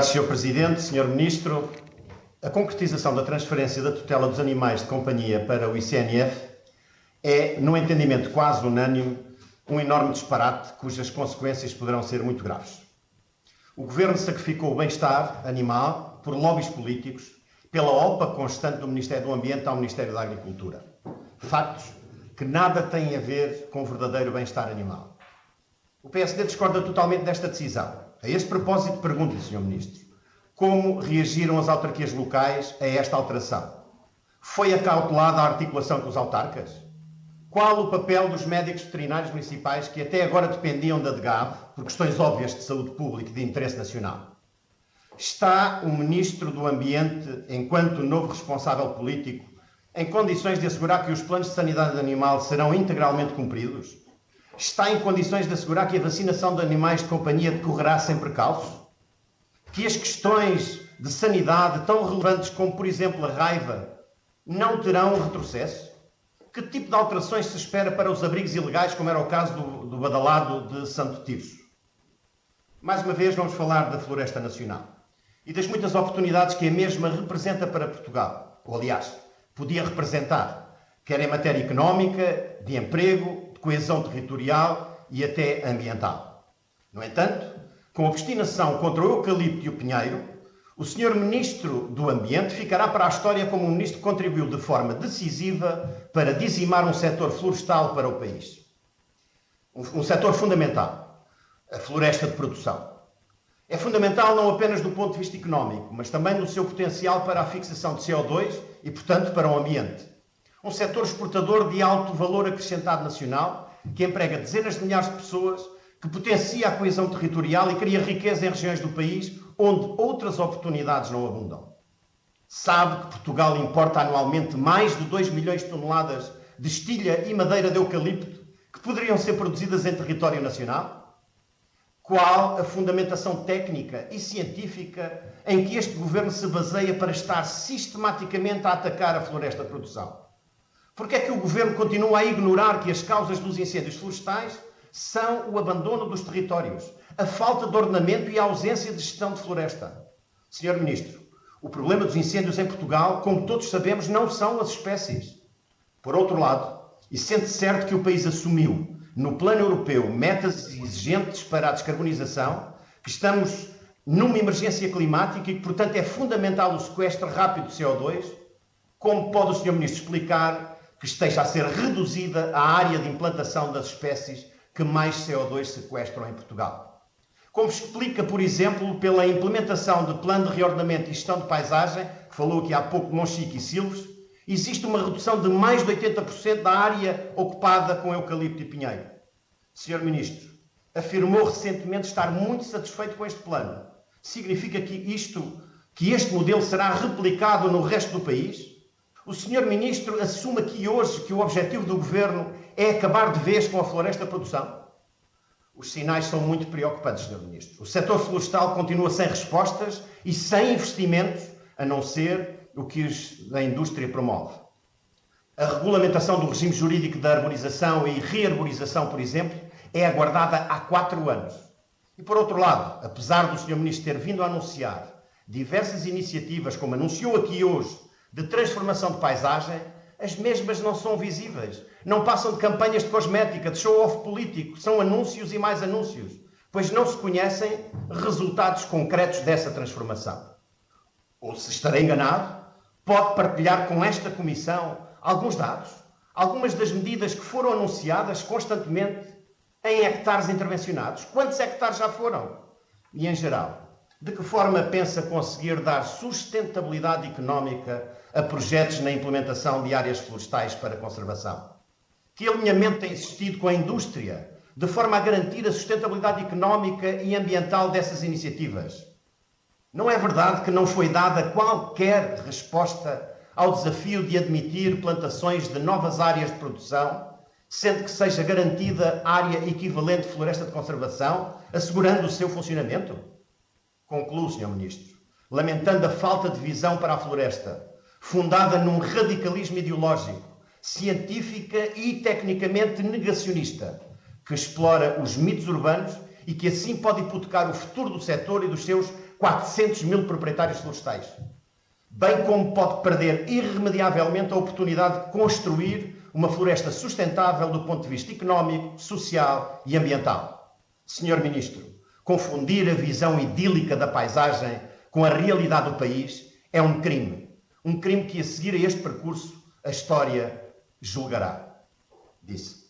Sr. Presidente, Sr. Ministro, a concretização da transferência da tutela dos animais de companhia para o ICNF é, no entendimento quase unânime, um enorme disparate cujas consequências poderão ser muito graves. O Governo sacrificou o bem-estar animal por lobbies políticos, pela OPA constante do Ministério do Ambiente ao Ministério da Agricultura. Factos que nada têm a ver com o verdadeiro bem-estar animal. O PSD discorda totalmente desta decisão. A este propósito, pergunto-lhe, Sr. Ministro, como reagiram as autarquias locais a esta alteração? Foi acautelada a articulação com os autarcas? Qual o papel dos médicos veterinários municipais que até agora dependiam da DGAV por questões óbvias de saúde pública e de interesse nacional? Está o Ministro do Ambiente, enquanto novo responsável político, em condições de assegurar que os planos de sanidade animal serão integralmente cumpridos? Está em condições de assegurar que a vacinação de animais de companhia decorrerá sem precalços? Que as questões de sanidade tão relevantes como, por exemplo, a raiva, não terão retrocesso? Que tipo de alterações se espera para os abrigos ilegais, como era o caso do badalado de Santo Tirso? Mais uma vez vamos falar da Floresta Nacional e das muitas oportunidades que a mesma representa para Portugal, ou aliás, podia representar, quer em matéria económica, de emprego, de coesão territorial e até ambiental. No entanto, com obstinação contra o eucalipto e o pinheiro, o Sr. Ministro do Ambiente ficará para a história como um ministro que contribuiu de forma decisiva para dizimar um setor florestal para o país. Um setor fundamental, a floresta de produção. É fundamental não apenas do ponto de vista económico, mas também no seu potencial para a fixação de CO2 e, portanto, para o ambiente. Um setor exportador de alto valor acrescentado nacional, que emprega dezenas de milhares de pessoas, que potencia a coesão territorial e cria riqueza em regiões do país onde outras oportunidades não abundam. Sabe que Portugal importa anualmente mais de 2 milhões de toneladas de estilha e madeira de eucalipto que poderiam ser produzidas em território nacional? Qual a fundamentação técnica e científica em que este governo se baseia para estar sistematicamente a atacar a floresta de produção? Porque é que o governo continua a ignorar que as causas dos incêndios florestais são o abandono dos territórios, a falta de ordenamento e a ausência de gestão de floresta? Sr. Ministro, o problema dos incêndios em Portugal, como todos sabemos, não são as espécies. Por outro lado, e sendo certo que o país assumiu no plano europeu metas exigentes para a descarbonização, que estamos numa emergência climática e que, portanto, é fundamental o sequestro rápido de CO2, como pode o Sr. Ministro explicar que esteja a ser reduzida a área de implantação das espécies que mais CO2 sequestram em Portugal? Como explica, por exemplo, pela implementação de plano de reordenamento e gestão de paisagem, que falou aqui há pouco de Monchique e Silves, existe uma redução de mais de 80% da área ocupada com eucalipto e pinheiro. Sr. Ministro, afirmou recentemente estar muito satisfeito com este plano. Significa que este modelo será replicado no resto do país? O Sr. Ministro assume aqui hoje que o objetivo do Governo é acabar de vez com a floresta de produção? Os sinais são muito preocupantes, Sr. Ministro. O setor florestal continua sem respostas e sem investimentos, a não ser o que a indústria promove. A regulamentação do regime jurídico da arborização e rearborização, por exemplo, é aguardada há 4 anos. E, por outro lado, apesar do Sr. Ministro ter vindo a anunciar diversas iniciativas, como anunciou aqui hoje, de transformação de paisagem, as mesmas não são visíveis. Não passam de campanhas de cosmética, de show-off político. São anúncios e mais anúncios, pois não se conhecem resultados concretos dessa transformação. Ou, se estarei enganado, pode partilhar com esta Comissão alguns dados, algumas das medidas que foram anunciadas constantemente em hectares intervencionados. Quantos hectares já foram? E, em geral, de que forma pensa conseguir dar sustentabilidade económica a projetos na implementação de áreas florestais para conservação? Que alinhamento tem existido com a indústria, de forma a garantir a sustentabilidade económica e ambiental dessas iniciativas? Não é verdade que não foi dada qualquer resposta ao desafio de admitir plantações de novas áreas de produção, sendo que seja garantida área equivalente de floresta de conservação, assegurando o seu funcionamento? Concluo, Sr. Ministro, lamentando a falta de visão para a floresta, fundada num radicalismo ideológico, científica e tecnicamente negacionista, que explora os mitos urbanos e que assim pode hipotecar o futuro do setor e dos seus 400 mil proprietários florestais, bem como pode perder irremediavelmente a oportunidade de construir uma floresta sustentável do ponto de vista económico, social e ambiental. Senhor Ministro, confundir a visão idílica da paisagem com a realidade do país é um crime. Um crime que, a seguir a este percurso, a história julgará. Disse.